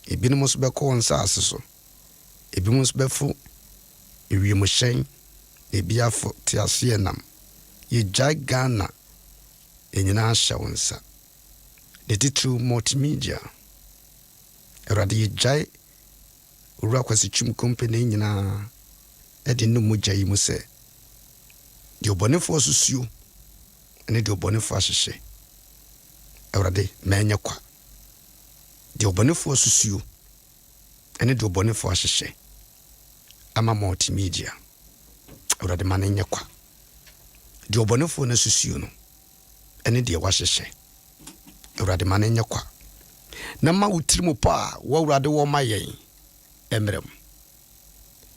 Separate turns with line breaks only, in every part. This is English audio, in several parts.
Ebinom nso bɛkɔ nsase so. Ebinom nso bɛfo ewiemuhyɛn. Ebi afo te ase nam. Yɛgyae Ghana enyina ahyɛ wo nsa. The Titru Multimedia. Awurade yɛgyae owura kwasi twum company nyina ɛde no mogya yi mu sɛ deɛ ɔbɔnefoɔ susuo ɛne deɛ ɔbɔnefoɔ ahyehyɛ. Awurade ma ɛnyɛ kwa. Deɛ ɔbɔnefoɔ susuo ɛne deɛ ɔbɔnefoɔ ahyehyɛ ama multimedia. Awurade ma no nyɛ kwa. Deɛ ɔbɔnefoɔ no susuo no ɛne deɛ wahyehyɛ. Awurade ma no nyɛ kwa. Na ma wotirimu pa wo Awurade wo ma yɛn emrem.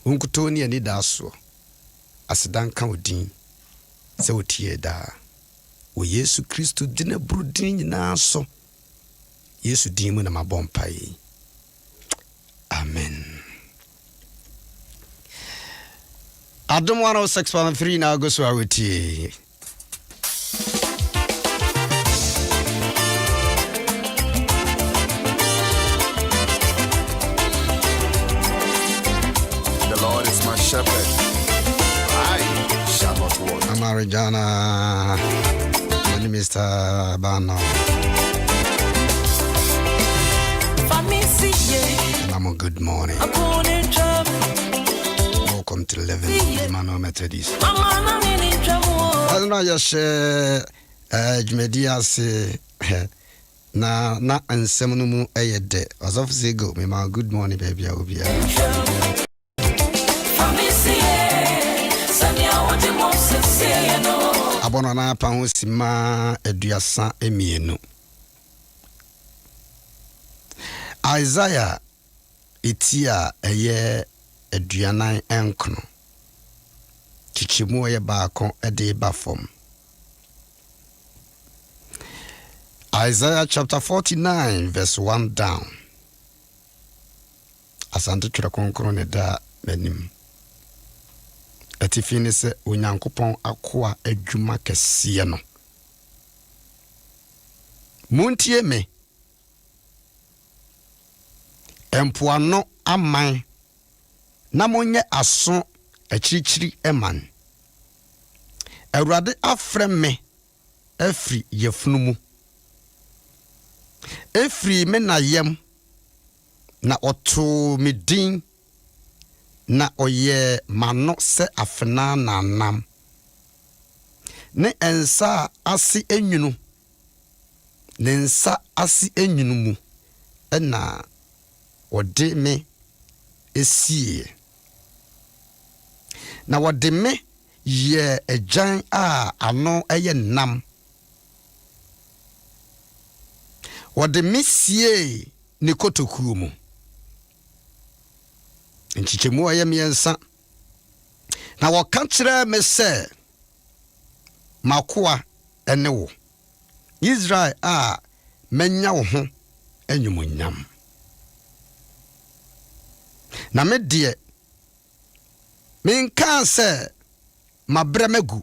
Unkuto ni ani da so. Asedan ka odin sɛ wotie da. Wo Yesu Kristo dina brudin nyina so. Yesu din mu na mabompai. Amen. Adom 106.3 na go so aweti.
The Lord is my shepherd. I shall not want.
Amarijana. My name is Mr. Bano. Mama, good morning. Welcome to 11 Emmanuel Methodist. I don't know, just Jumedia say na ansemunumu eyede. As of say go, me good morning, baby. I will be abono na pa ho sima aduasa emienu. Isaiah etia eye aduanan enkono. Kichimu eye baako ede ba fom. Isaiah chapter 49 verse 1 down. Asante twere konkoro ne da manim. Atifi ne se onyankopon akoa adwuma kese no. Muntie me. Empoano aman na monye aso akirikyiri eman. Awurade afrɛ me afri yefunu mu. Efri me na yem na oto me din na oye mano se afena na nam. Ne ensa asi enwunu. Ne nsa asi enwunu mu. Ena wode me esie. Na wode me ye ejan a ano eye nam. Wode me sie ne kotokuo mu. Nchichemu aye miensa. Na waka kyerɛ me sɛ makoa ene wo. Israel a menya wo ho enyumunyam. Na me de menka sɛ mabramagu.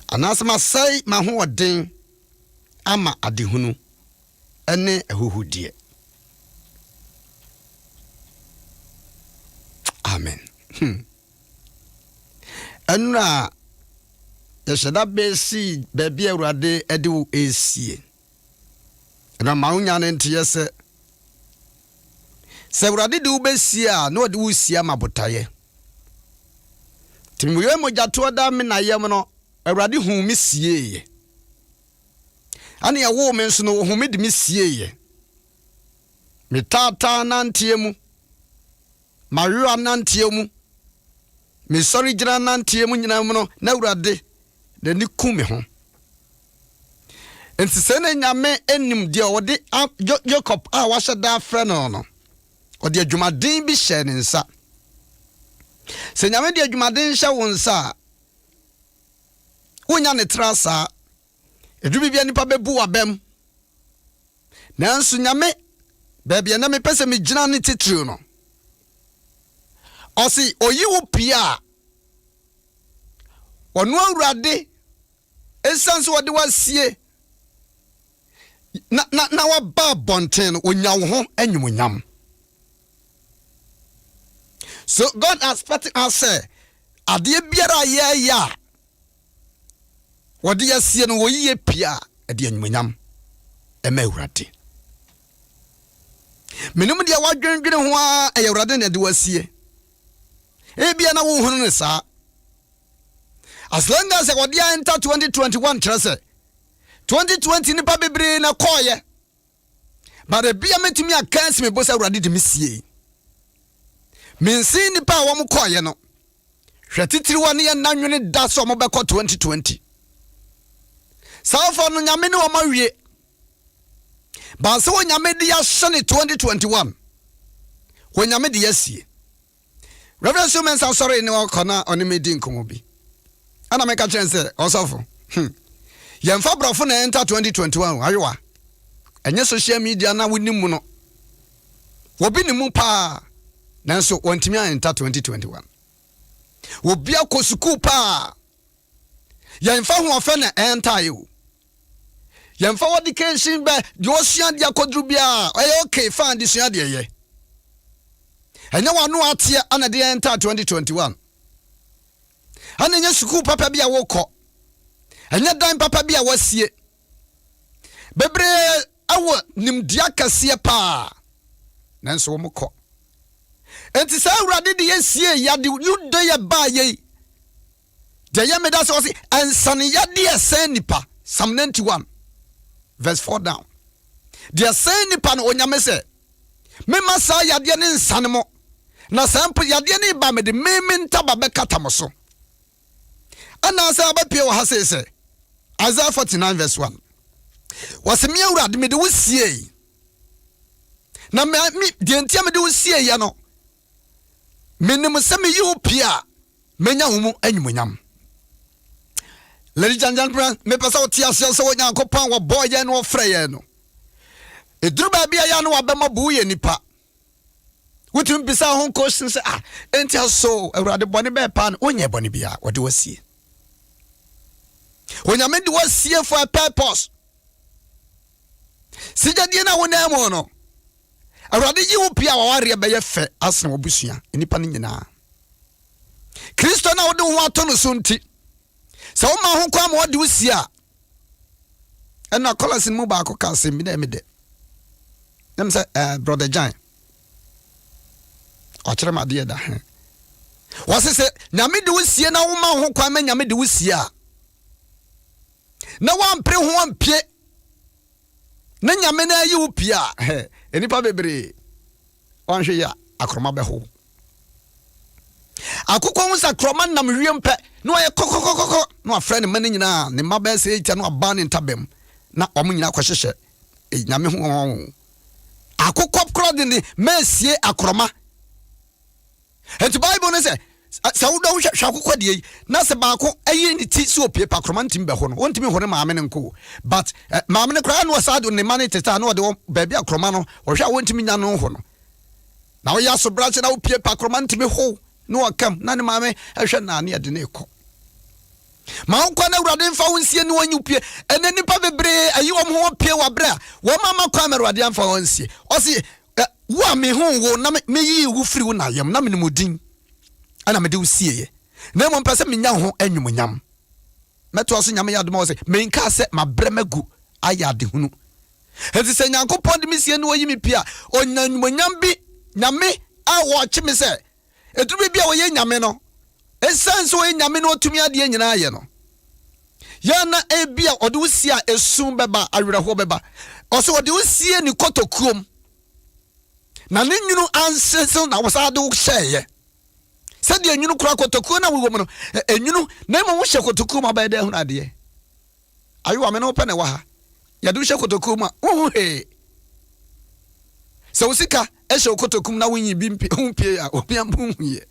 Anasema sai mahoɔden ama adehunu ene ehuhudie. Amen. Enra yeshada besi baby Awurade ede wo esie. Na maunya ne ntie se Awurade de wo besie a na ode wo sie mabotaye. Timiwe mojato da me na yem no Awurade hu me sieye. Ane ya wo me nso no hu me de me sieye. Me tata nantie mu. Mario nantie mu. Me sorry jira nantie mu nyina mu no na Awurade de ni ku me ho. Enti se na nyame enim de ode Jacob a wa hyeda afre no. Ode adwumaden bi hye ne nsa. Se nyame de adwumaden hye wo nsa. Wonya ne trasa. Edubi bia nipa bebu wabem. Nanso nyame baabi na me pese me gina ne titiri no. Osi oyi wo pia. Onu Awurade esanso wode wasie. na wa ba bonten onya wo ho anyumunyam. So God expecting us say ade biara ye ya wode yasie no wo yie pia ade anyumunyam ema Awurade. Menum dia wadwendwene ho a Awurade na de wasie. Ebia na wo hunu ne saa. As long as wode enter 2021 trese 2020 nipa bebre na koye. But ebia metumi akansi me bosa Awurade de mesie. Mensi nipa wo mo koye no. Hwetitiriwa ne nanwene da so mo beko 2020. Saafo no nyame ne wo mawie. Ba se wo nyame de ya shane 2021. Wo nyame de yasie. Reverend Sumen sorry ne wo kona oni medi nkomo bi. Ana meka chense osofo. Yemfa brofo na enter 2021 ayewa. Enye social media na woni mu no. Wo bi ne mu pa. Nanso wontimi enter 2021. Wo bia ko school pa. Yemfa ho ofa na enter you. Yemfa wodi kenshin be de osua de akodru bia oye okay fan de sua de ye. Enye wanu atia ana de enter 2021. Ana nye school papa bia wokọ. Enye dan papa bia wasie. Bebre awo nimdia kase pa. Nanso wo mokọ. Enti sa Awurade de yesie ya de yude ye ba ye. De ye meda so si ansane ya de esen nipa. Psalm 91 verse 4 down. De esen nipa no onyame se mema sa ya de ne nsane mo. Na sample ya de ne ba me de mementa ba bekata mo so. Ana sa ba pie wo ha se Isaiah 49 verse 1. Wasemi Awurade me de wosie. Na me de entia me de wosie ya no. Menim se me yi pia menya humu anyumunyam. Ladies and gentlemen, me pesa otia se wo Nyankopon wo boy ye no wo frɛ ye no. Eduru ba bia ya no wa bema bu ye nipa. Wutum bisa ho question se entia so Awurade bone be pa no onye bone bia wo de wasie. Onyame de wasie for a purpose. Sijadie na wona mo no. Awurade yi wo pia wa ware be ye fe asena obusua enipa ne nyina. Kristo na wo de ho ato no so nti. Sa wo ma ho kwa ma wo de wasie a. Ena Colossians mu ba ko ka se mi de. Dem say brother Jan. O kire ma de da. Wase se nyame de wasie na wo ma ho kwa ma nyame de wasie a. Na wampre ho ampie na nyame na yi wo pia enipa bebre wanhwe ya akroma beho akukọ hu sakroma nam wiempe na oye kokokokoko na afre ne mane nyina ne mabe se etia na aba ne ntabem na omo nyina kwahyehye nyame ho akukọ kro de ne mesie akroma enti bible ne se sa wudo hwe akukọ de na se ba ko ayi ni ti so pie pa kroma ntim be ho no wontimi ho ne maame ne nko but maame ne kra na wasado ne mane teta na de baabi akroma no wo hwe wontimi nya no ho no na wo ya so brache na wo pie pa kroma ntimi ho no wakam na ne maame hwe na ne de ne ko ma wo kwa na Awurade mfa wonsie ne wanyu pie ene nipa bebre ayi wo ho pie wa bra wo mama kwa me Awurade mfa wonsie o si wo me ho wo na me yi wo firi wo na yam na me ne modin ana me de usie ye na mo mpese menya ho anyumunyam meto so nyame yadoma wo se menka se mabremagu ayade hunu enti se Nyankopon de misie no yi mi pia onyanyumunyam bi nyame a wo chi me se edubi bia wo ye nyame no esense wo ye nyame no otumi ade nyina ye no ya na ebia ode usie a esum beba awerɛho beba oso ode usie ni kotokuom na ne nyunu ansense na wo sa de wo hyeye said the nyunu kura kotoku na wo no enyunu na mo hye kotoku ma ba de hu ade ayo ame no pene wa ha ya du hye kotoku ma he so usika e hye kotoku na wonyi bi hu pie a obi am hu ye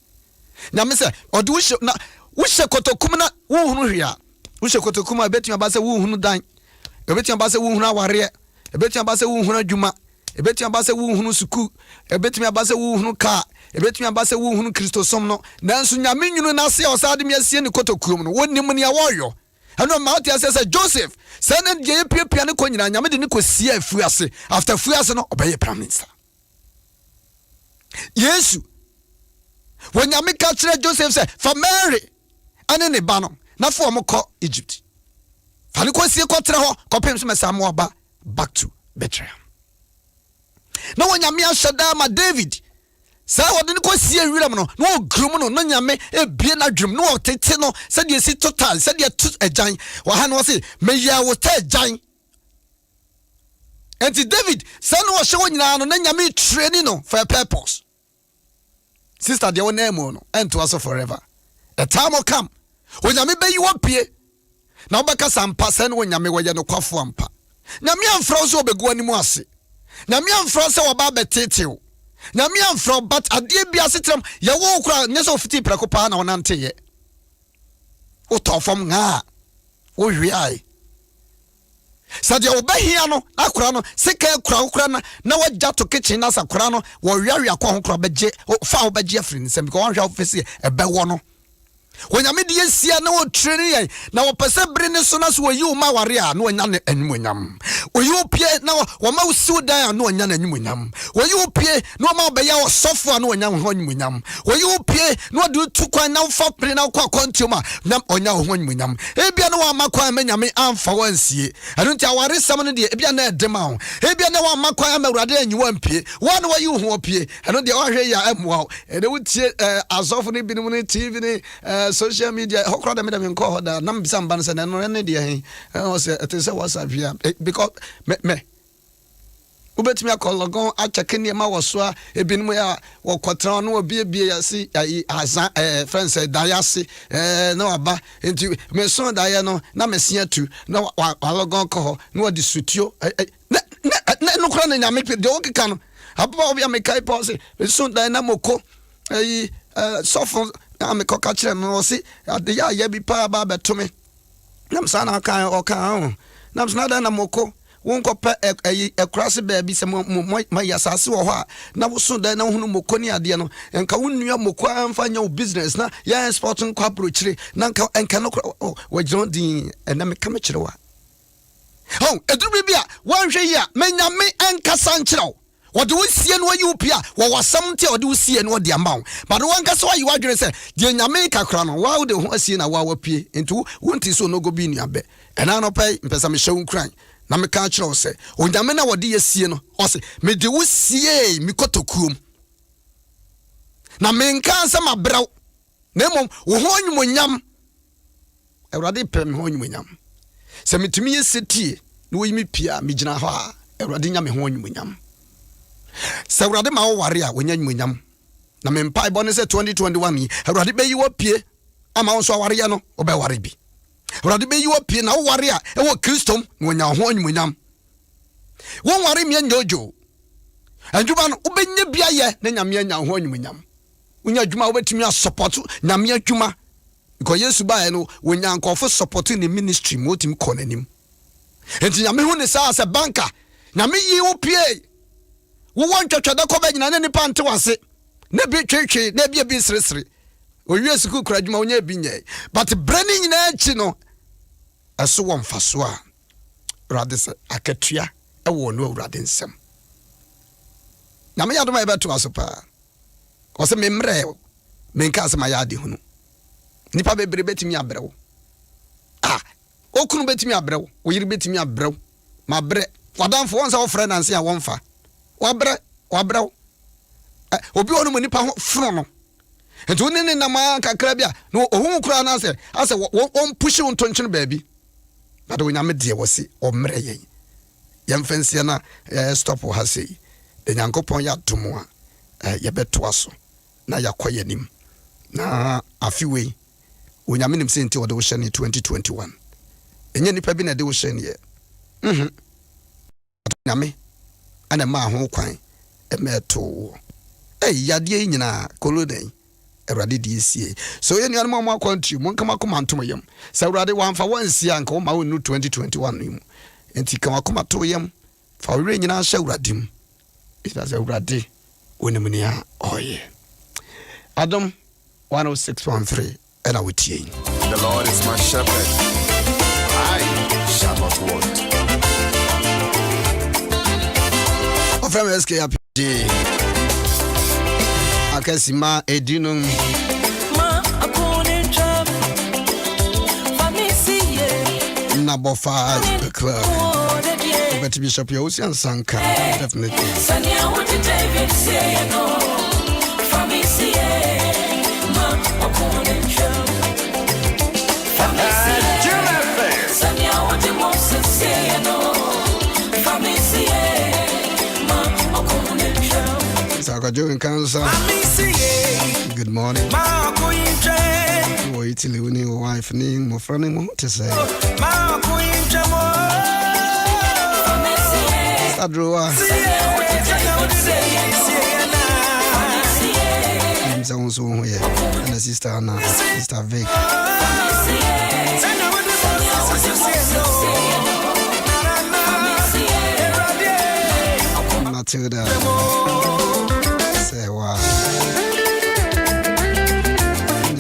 nyame se odu hye na wo hye kotoku na wo hu hwe a wo hye kotoku ma betia ba se wo hu dan betia ba se wo hu aware betia ba se wo hu adwuma betia ba se wo hu suku betia ba se wo hu ka ebetumi abase wo hunu Kristo som no nanso nyame nyunu na se osade me asie ne kotokuom no wonim ne ya woyo ano ma oti ase Joseph say na je pia ne ko nyina nyame de ne ko sia afuase after afuase no obeye prime minister Yesu when nyame ka kire Joseph say for Mary ane ne ba no na fo mo ko Egypt fa ne ko sie ko tere ho ko pem so mesa mo ba back to Bethlehem na when nyame ashada ma David say what ne ko sie wiram no no grum no nyame ebie na dwum no tete no say de si total say de to agyan wa ha no say meya wo ta agyan enti David say no wo hye wo nyina no na nyame training no for a purpose sister de wo na emo no ento aso forever the time will come when nyame be you opie na obeka sampa say no nyame wo ye no kwafo ampa nyame amfra so obegu ani mu ase nyame amfra say wo ba betetew nyame amfra but ade bia setrem ye wo kura nyeso fiti preko pa na wonante ye o tofom nga o hwiai sadia obehia no akura no sika kura na wagya to kitchen na sakura no wo hwiawia kwa ho kura beje fa wo beje afri nsem because one hwa ofisi ebe wo no when nyame de yesia na wo training na wo pese bre ne so na so wo yi wo ma ware a na wo nya ne anwunyam wo yi wo pie na wo ma wo siw dan a na wo nya na anwunyam wo yi wo pie na wo ma wo be ya wo sofo a na wo nya ho anwunyam wo yi wo pie na wo de tu kwan na wo fa pre na wo kwa kontium a na onya ho anwunyam ebia na wo ma kwan ma nyame amfa wo ansie anu ntia ware sam no de ebia na edema ho ebia na wo ma kwan ma urade anyi wo ampie wo na wo yi ho opie anu de wo hwe ya amoa e de wo tie azofo ne binum ne TV ne social media hokro da me nko da nam bisa mban se no ne de he o se it say WhatsApp here because me ubetimi akologon a check ne ma wo so a ebinum ya wo kwotran no obi ya si azan friends dayase na waba enti me so daye no na mesia tu na walogon ko ho na wodi sutio no kra na nyame de o kika no ababa obi amekai pause me so daye na moko sofo am ko ka kire no si ade ya bi pa ba betome nam sana kan o kan nam sana na moko won ko pe ekrase ba bi se ma yasase wo ho a na wo so da na hunu moko ni ade no enka wonnua moko amfa nya business na ya sporting ko approach na enka no wo jon din na me ka me kire wa eduru bi a wan hwe ya menya me enka san kire what do we see and what you pia? What was something or do we see and what the amount? But one case why you are say, dear Yamaica crown, why would the see in a wow pay into won't so no go be in your bed? And I no pay, and some show crying. Namaka say, when Yamena what do you see or say, me do we see me koto kum. Na men can some brow. Nemo, who when yam. I rather pem hon when yam. Say me to me a city, no me pia, me jina ha, a radinya me hon when yam. Se urade ma wo ware a wonya nyunyam na me mpa ibo ne se 2021 yi urade be yi wo pie ama wo so ware ya no wo be ware bi urade be yi wo pie na wo ware a e wo Kristom wonya ho nyunyam wo ware mi anjojo anjuba no wo benya bia ye na nyame anya ho nyunyam wonya adwuma wo betimi a support nyame adwuma because Yesu ba no wonya nkofo support ni ministry mo tim konanim enti nyame hu ne sa as a banker nyame yi wo pie wo want to da ko ba nyina ne nipa nte wase na bi twetwe na bi sresre o wie suku kradwuma onya bi nye but brani nyina achi no eso wo mfaso a rade se akatua e wo no awurade nsem na me yadoma ebeto asopa o se memre menka se ma yade hunu nipa bebre betimi abrewo okunu betimi abrewo oyiri betimi abrewo ma bre wadanfo won sa wo frɛ nanse a wonfa wabre obi onu nipa ho fro no ento ne na ma kakra bia no ohun kura na ase won push won tonchen baabi bado nyame de wosi o mre yen yemfense na stop ha sei de nyankopon ya domo a ye beto aso na yakoye nim na afiwe onyame nim se nti wo de wo hye 2021 enye nipa bi na de wo hye ne ye nyame ana ma ho kwan emeto yade nyina koloden awurade de esie so ye nuan mo akwantu mo nkama koma ntom yam sa awurade wanfa wansi anka wo ma wo 2021 mu enti kama koma to yam fa wure nyina hye awurade mu ita awurade wonim ne a oye Adom 106.3 and I would The Lord is my shepherd.
shall not want.
From S.K Appiagyei. Akasima Edinum. Number 5, the club. But Bishop Yosi Sanka, definitely. Good morning. Oh, Italy, we need a wife name, my friend, to say. Adroa. And the sister Anna, Sister Vic. Matilda. Say wow.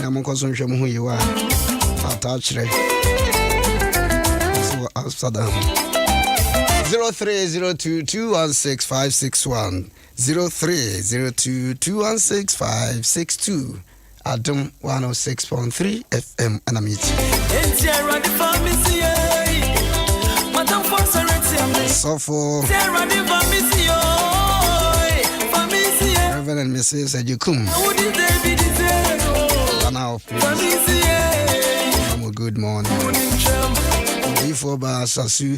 I'm going to who you are. I'll touch it. So Amsterdam. 0302216561 0302216562 Adom 106.3 FM and I'm so for Reverend Mrs. Ejukum now please. Good morning. Before Basasu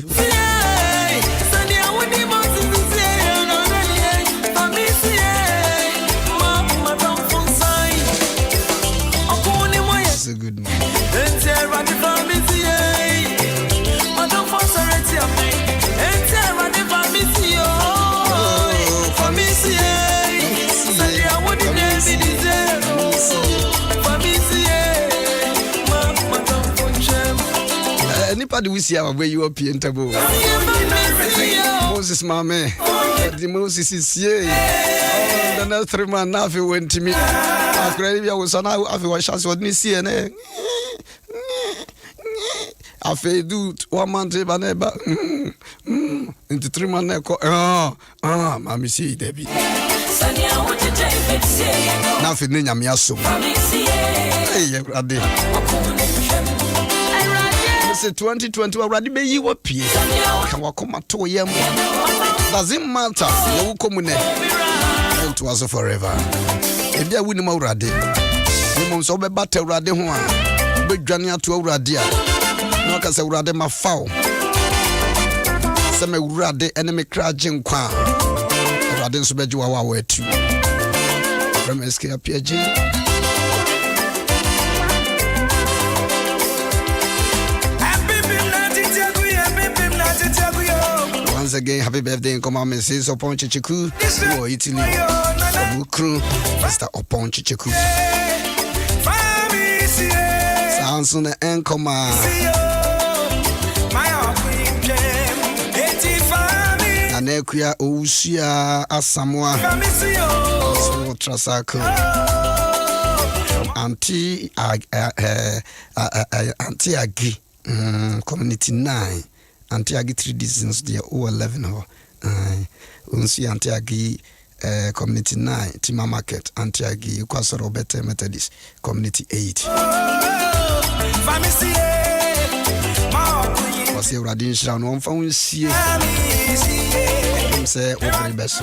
it's a good morning. Anybody we see our way you up in table. Moses Mame, the Moses is here. The next 3 months now he went to me. I was on our chance what me see and I feel do 1 month neighbor into 3 months. Mammy see Debbie. Now for Nina Miaso. Hey, brother. 2020 already be you up here. Can walk come at 2 a.m. Doesn't matter. You will come in there. To us forever. If they win already, the mums over battle already. Big Jania to already. No, because I already my foul. Some already enemy crashing crown. I didn't submit you our way too. From S.K Appiagyei. Once again, happy birthday and come on, Mrs. Upon Chichiku. Oh, Italy. Mukru, Mr. Upon Chichiku. Sounds on the end, come on. Anekuya Ushia Asamoah. So Trasako. Auntie Agi. Community 9. Antiagi 3 distance there 011 ho. Unsi Antiagi community 9 Tima Market Antiagi Kwaso Robert Methodist community 8. Wasi Radin Shra no mfa unsie. Say open best.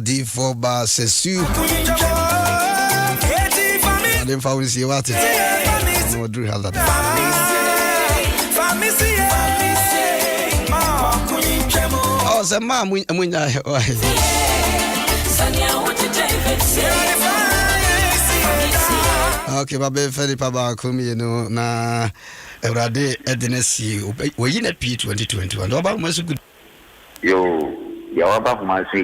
D4 bar says you. I didn't find you what it. No do have that. Oh, the mom when okay, baby, Feli Paba Kumi, you know, na Erade Edinesi, we in a P 2021. About most good.
Yo. Yawaba Humasi,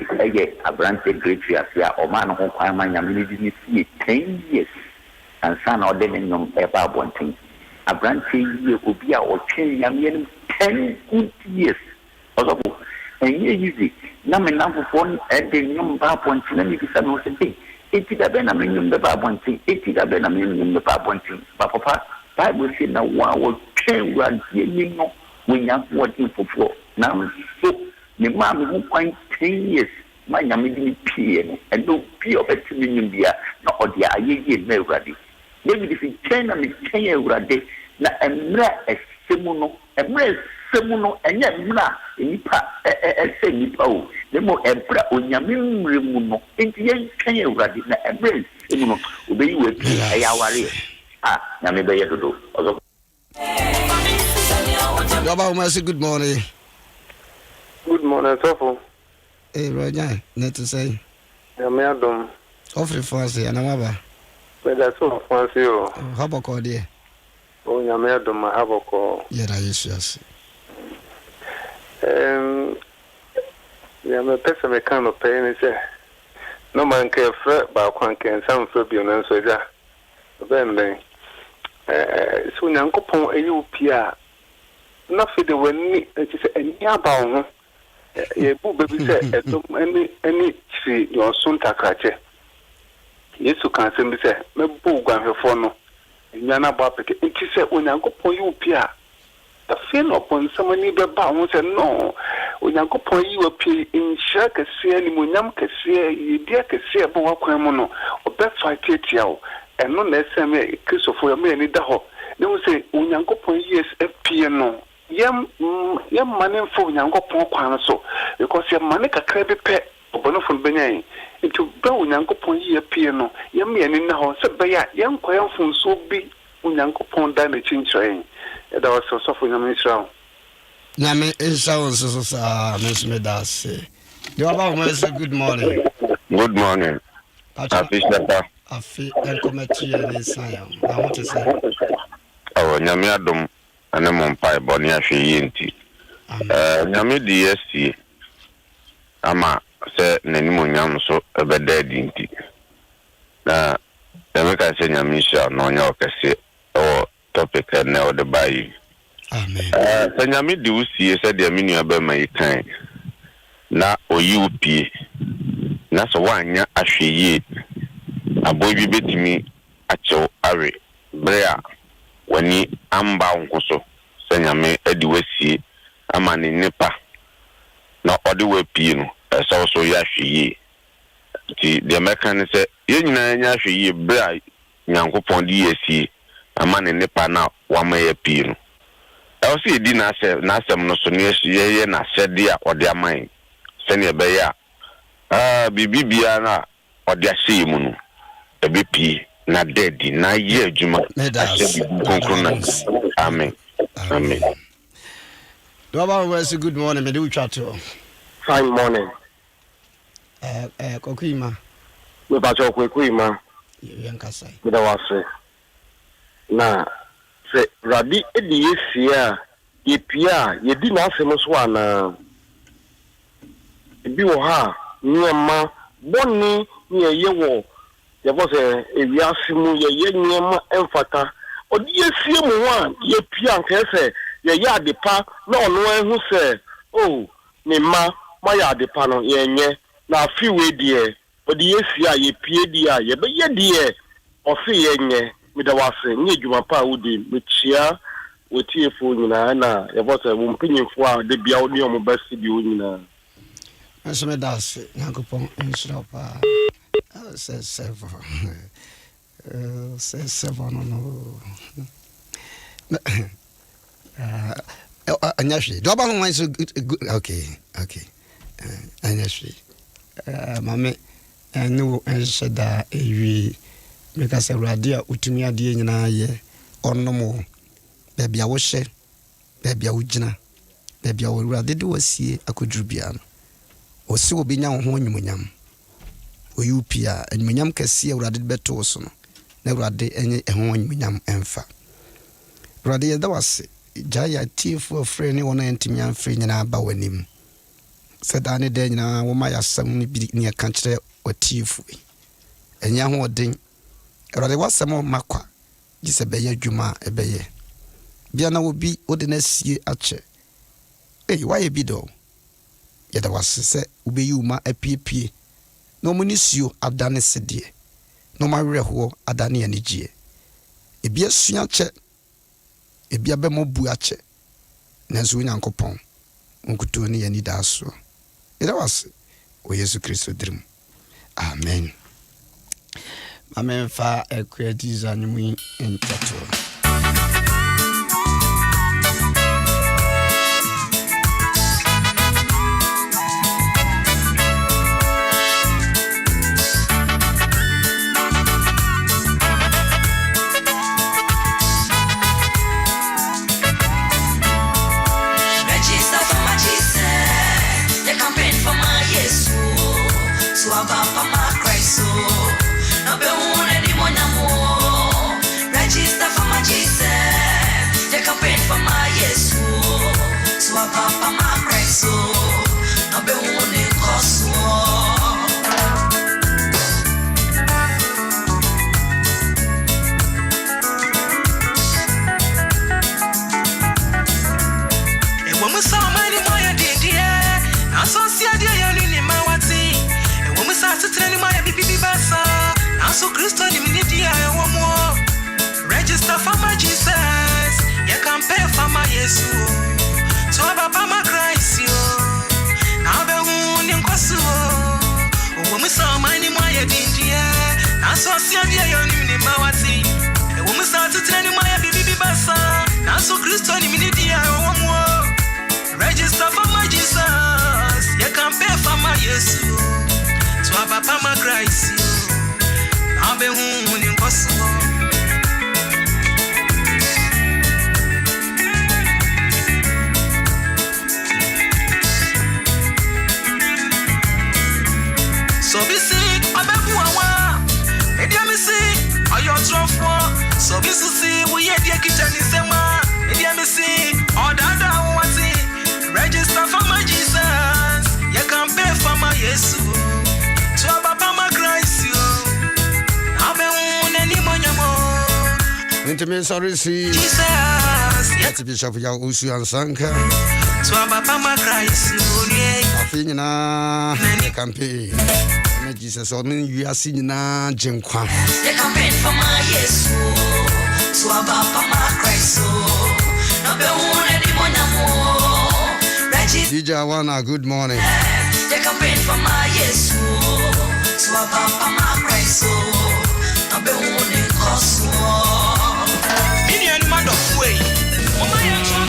a branch great Yasia, or man who I'm a 10 years, and son or then about one thing. A branch year would be our 10 good years. Also, and easy. Number phone at the number one thing, let me be some of the thing. 80 the Benjamin the Bab thing, 80 the Benjamin the Bab thing. Papa, Bible said now, wow, 10 run, you know, when you're working for 4. Now, so the man who point 10 years, my name is and no P of a India, not the IE ready. Maybe if you 10 and 10 years ready, now a semuno, and yet, Nipa, say Nipa, the more Ebra, Unyamin Remuno, into young Kenya ready, and brace, obey you with a hour. Maybe to do.
Good morning.
Good morning, Tofu.
Hey, Roger, not to say.
Adom.
Offrey Fancy, and I'm
But that's all fancy.
how about call dear?
Oh, Adom, I have a call.
Yeah, I yes.
I'm a person I kind of pain. No man can fret about one can sound for being an answer. Then, soon Uncle Pong, a UPR. Nothing the way it is a nearby. A baby said, any tree, your son takache. Yes, you can send me, say, me boo, her phone. Yana Bapik, it is said, when I go for UPR. The fin upon someone need a bounce and no. When I go for you appear in Shaka see any Munyam can see, you dear can see a boa criminal, or best fight it yao, and no less than a kiss of your man in the hole. They will say, when I go for years, FPNO. Yam money for Yango Pon so, because your money can credit pet, or Bonafon Benay, into Bow Yango Pon year piano, Yam in the house, but young Quail from so big, Yango Pon damaging train. That was so soft in a minister.
Name is sounds Miss Medas. You are good morning.
Good morning.
I feel and commit to Sion. I want to say,
Oh, Adom and a Mompai Bonia Fienti. Nyame DSC. Ama say Nenimunyam so a bed dead inti. Na the American senior Misha no Yokase or topic and now the bay.
Amen.
Nyame do see said the mini about my kind. Na OUP. Na so one ya ashye. A boy be betimi acho are brea. Wani amba unkoso senyame ediwesi amani nepa na odiwe pino esa so ya hwiye ti the American say ye nyina nya hwiye bra nyankopon di esi amani nepa na wamaye pino e so edi na asem no so ne ye na sede a ode aman sene be ya bibibia na ode ahye mu no ebe pie na dedi na ye adwuma amen amen.
Good morning, me do chat to.
Fine morning.
Kokima.
We batch up with Quima.
Yankasai.
With our say. Na say Rabi Edia, ye Pia, ye did not famous one. Be ha, near ma, bonny, near ye war. There was a Yasimu, ye near emphata. Or ye see one, ye Pia, say. Ye ya de pa no who say oh me ma ya de pa no ye nye na afi we die odi ye sia ye pie dia ye be ye die o fi ye nye me da wase nye djuma pa wudi me chia we tie fo nyina na ye bo say wo mpanyimfo a de bia wo ne o mo basi bi wo nyina
aso me das yakopon nsra pa say seven no Anyashi. Do about one so good. Okay. Anyashi. Mame, no, and said that we make us a radia utumia de nyina ye on no more. Baby, I was share. Baby, I would jina. Baby, I would rather do a see a kudrubian. Or so be now home munyam. O you pia and munyam can see a radded better so. Never had any home munyam enfa. Radia, that was Jaya tea for friend one antimian free and about him. said any day na wo ma yasam ni bi ni aka kire otifu enya ho odin erade wasam makwa gise beye adwuma ebeye bia na obi ode na sie ache why bi do yeda wasese ubeyi uma apiepie no munisuo adane sedie no mawerho adane anigye ebi asua che ebi abemo bu ache nanso nyankopon onkuto ne yani daso yeda wase o Yesu Kristo dirim amen amen fa ekwedi zanmu entato
So Christo ni minidi ya wamo register for my Jesus ya can pay for my Yesu so papa my Christ yo na be hu ni nkwaso wo mi sa man ni moya dindia na so sia dia yo ni ni mawati wo mi sa tetre ni moya bibi basa na so Christo ni minidi ya wamo register for my Jesus ya can pay for my Yesu so papa my Christ yo Abe hu ni nkoso So bisi abebu awa edia misi ayo trofo so bisi si we edia kitani sema edia misi odada wati register for my Jesus you can pay for my Yesu to papa my Christ you
Intimate sorry see
Jesus
yet bishop ya usu ansanka
so papa my Christ
afini na campaign na Jesus on you are seeing na jenkwa
the campaign for my Yesu so papa my Christ no be one anymore
DJ Awana good morning
the campaign for my Yesu so papa my Christ no be one cause